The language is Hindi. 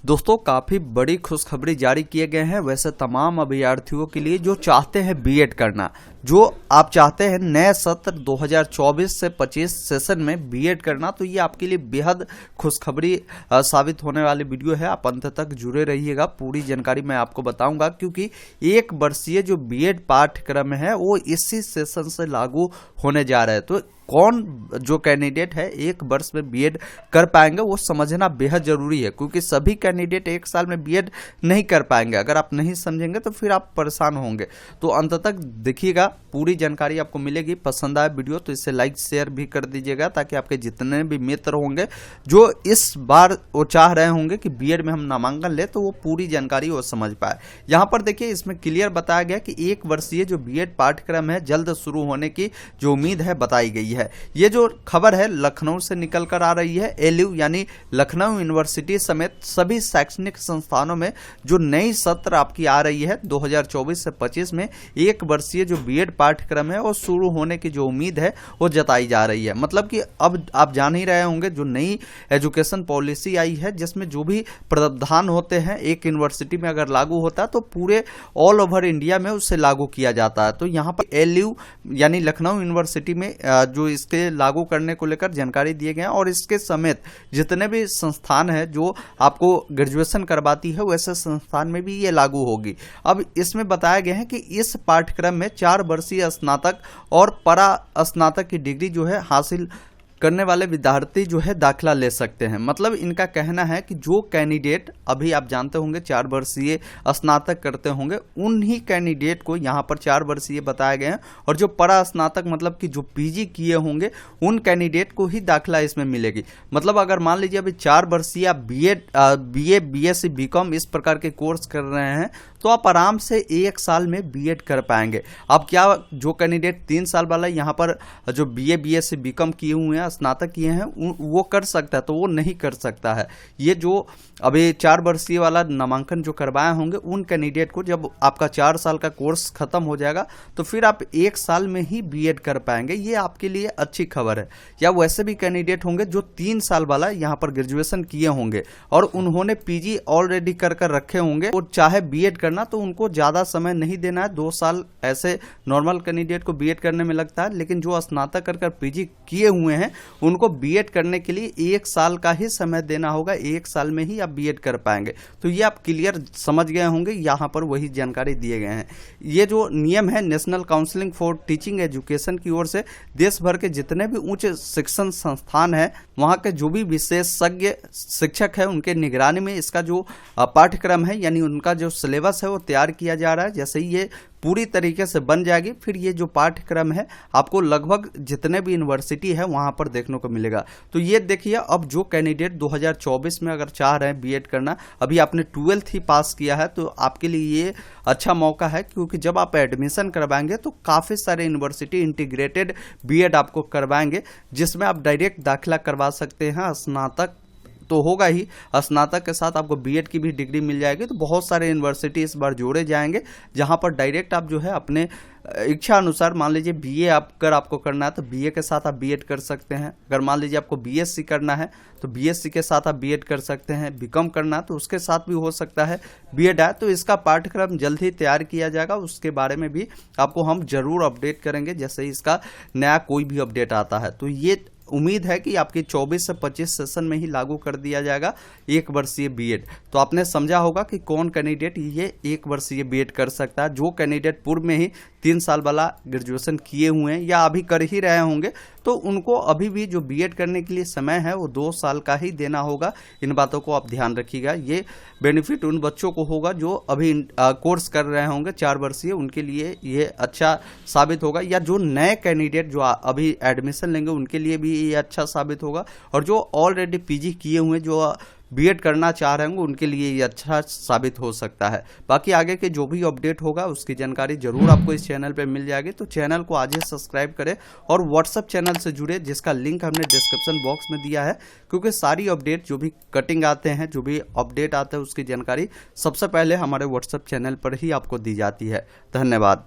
दोस्तों काफ़ी बड़ी खुशखबरी जारी किए गए हैं वैसे तमाम अभ्यर्थियों के लिए जो चाहते हैं बीएड करना। जो आप चाहते हैं नए सत्र 2024 से 25 सेशन में बीएड करना, तो ये आपके लिए बेहद खुशखबरी साबित होने वाली वीडियो है। आप अंत तक जुड़े रहिएगा, पूरी जानकारी मैं आपको बताऊंगा, क्योंकि एक वर्षीय जो बीएड पाठ्यक्रम है वो इसी सेशन से लागू होने जा रहा है। तो कौन जो कैंडिडेट है एक वर्ष में बीएड कर पाएंगे वो समझना बेहद जरूरी है, क्योंकि सभी कैंडिडेट एक साल में बीएड नहीं कर पाएंगे। अगर आप नहीं समझेंगे तो फिर आप परेशान होंगे। तो अंत तक देखिएगा, पूरी जानकारी आपको मिलेगी। पसंद आए वीडियो तो इसे लाइक शेयर भी कर दीजिएगा, ताकि आपके जितने भी मित्र होंगे जो इस बार वो चाह रहे होंगे कि बीएड में हम नामांकन ले, तो वो पूरी जानकारी वो समझ पाए। यहाँ पर देखिए, इसमें क्लियर बताया गया कि एक वर्षीय जो बीएड पाठ्यक्रम है जल्द शुरू होने की जो उम्मीद है बताई गई है। ये जो खबर है लखनऊ से निकल कर आ रही है। एलयू यानी लखनऊ यूनिवर्सिटी समेत सभी शैक्षणिक संस्थानों में जो नई सत्र आपकी आ रही है 2024 से 25 में एक वर्षीय जो बीएड पाठ्यक्रम है वो शुरू होने की जो उम्मीद है वो जताई जा रही है। मतलब कि अब आप जान ही रहे होंगे, जो नई एजुकेशन पॉलिसी आई है जिसमें जो भी प्रावधान होते हैं एक यूनिवर्सिटी में अगर लागू होता है तो पूरे ऑल ओवर इंडिया में उसे लागू किया जाता है। तो यहाँ पर एलयू यानी लखनऊ यूनिवर्सिटी में जो इसके लागू करने को लेकर जानकारी दिए गए हैं, और इसके समेत जितने भी संस्थान है जो आपको ग्रेजुएशन करवाती है वैसे संस्थान में भी ये लागू होगी। अब इसमें बताया गया है कि इस पाठ्यक्रम में 4 वर्षीय स्नातक और परा स्नातक की डिग्री जो है हासिल करने वाले विद्यार्थी जो है दाखिला ले सकते हैं। मतलब इनका कहना है कि जो कैंडिडेट अभी आप जानते होंगे 4 वर्षीय स्नातक करते होंगे, उन्हीं कैंडिडेट को यहाँ पर 4 वर्षीय बताए गए हैं, और जो परा स्नातक मतलब कि जो पीजी किए होंगे उन कैंडिडेट को ही दाखिला इसमें मिलेगी। मतलब अगर मान लीजिए अभी 4 वर्षीय आप बीए बीएससी बीकॉम इस प्रकार के कोर्स कर रहे हैं, तो आप आराम से 1 साल में बीएड कर पाएंगे। अब क्या जो कैंडिडेट 3 साल वाला यहाँ पर जो बीए बीएससी बीकॉम किए हुए हैं, स्नातक किए हैं, वो कर सकता है, तो वो नहीं कर सकता है। ये जो अभी 4 वर्षीय वाला नामांकन जो करवाए होंगे उन कैंडिडेट को जब आपका 4 साल का कोर्स खत्म हो जाएगा तो फिर आप 1 साल में ही बीएड कर पाएंगे। ये आपके लिए अच्छी खबर है। या वैसे भी कैंडिडेट होंगे जो 3 साल वाला यहाँ पर ग्रेजुएशन किए होंगे और उन्होंने पीजी ऑलरेडी कर रखे होंगे, वो चाहे बीएड करना तो उनको ज्यादा समय नहीं देना है। 2 साल ऐसे नॉर्मल कैंडिडेट को बीएड करने में लगता है, लेकिन जो स्नातक कर पीजी किए हुए हैं उनको बीएड करने के लिए 1 साल का ही समय देना होगा। 1 साल में ही आप बीएड कर पाएंगे। तो ये आप क्लियर समझ गए होंगे, यहाँ पर वही जानकारी दिए गए हैं। ये जो नियम है national counselling for teaching education की ओर से देश भर के जितने भी उच्च शिक्षण संस्थान है वहाँ के जो भी विशेषज्ञ शिक्षक है उनके निगरानी में इसका जो पाठ्यक्रम है यानी उनका जो सिलेबस है वो तैयार किया जा रहा है। जैसे ही ये पूरी तरीके से बन जाएगी फिर ये जो पाठ्यक्रम है आपको लगभग जितने भी यूनिवर्सिटी है वहां पर देखने को मिलेगा। तो ये देखिए, अब जो कैंडिडेट 2024 में अगर चाह रहे हैं बीएड करना, अभी आपने 12th ही पास किया है, तो आपके लिए ये अच्छा मौका है, क्योंकि जब आप एडमिशन करवाएंगे तो काफ़ी सारे यूनिवर्सिटी इंटीग्रेटेड बीएड आपको करवाएंगे, जिसमें आप डायरेक्ट दाखिला करवा सकते हैं। स्नातक तो होगा ही, स्नातक के साथ आपको बीएड की भी डिग्री मिल जाएगी। तो बहुत सारे यूनिवर्सिटी इस बार जोड़े जाएंगे, जहां पर डायरेक्ट आप जो है अपने इच्छा अनुसार, मान लीजिए बीए अगर आपको करना है तो बीए के साथ आप बीएड कर सकते हैं। अगर मान लीजिए आपको बीएससी करना है तो बीएससी के साथ आप बीएड कर सकते हैं। बीकॉम करना है तो उसके साथ भी हो सकता है बीएड है। तो इसका पाठ्यक्रम जल्द ही तैयार किया जाएगा, उसके बारे में भी आपको हम जरूर अपडेट करेंगे जैसे ही इसका नया कोई भी अपडेट आता है। तो ये उम्मीद है कि आपकी 24 से 25 सेशन में ही लागू कर दिया जाएगा 1 वर्षीय बीएड। तो आपने समझा होगा कि कौन कैंडिडेट ये 1 वर्षीय बीएड कर सकता है। जो कैंडिडेट पूर्व में ही 3 साल वाला ग्रेजुएशन किए हुए हैं या अभी कर ही रहे होंगे, तो उनको अभी भी जो बीएड करने के लिए समय है वो 2 साल का ही देना होगा। इन बातों को आप ध्यान रखिएगा। ये बेनिफिट उन बच्चों को होगा जो अभी कोर्स कर रहे होंगे 4 वर्षीय, उनके लिए ये अच्छा साबित होगा। या जो नए कैंडिडेट जो अभी एडमिशन लेंगे उनके लिए भी ये अच्छा साबित होगा, और जो ऑलरेडी पीजी किए हुए जो बीएड करना चाह रहे होंगे उनके लिए ये अच्छा साबित हो सकता है। बाकी आगे के जो भी अपडेट होगा उसकी जानकारी जरूर आपको इस चैनल पे मिल जाएगी। तो चैनल को आज ही सब्सक्राइब करें और व्हाट्सएप चैनल से जुड़े, जिसका लिंक हमने डिस्क्रिप्शन बॉक्स में दिया है, क्योंकि सारी अपडेट जो भी कटिंग आते हैं, जो भी अपडेट आते हैं उसकी जानकारी सबसे पहले हमारे व्हाट्सएप चैनल पर ही आपको दी जाती है। धन्यवाद।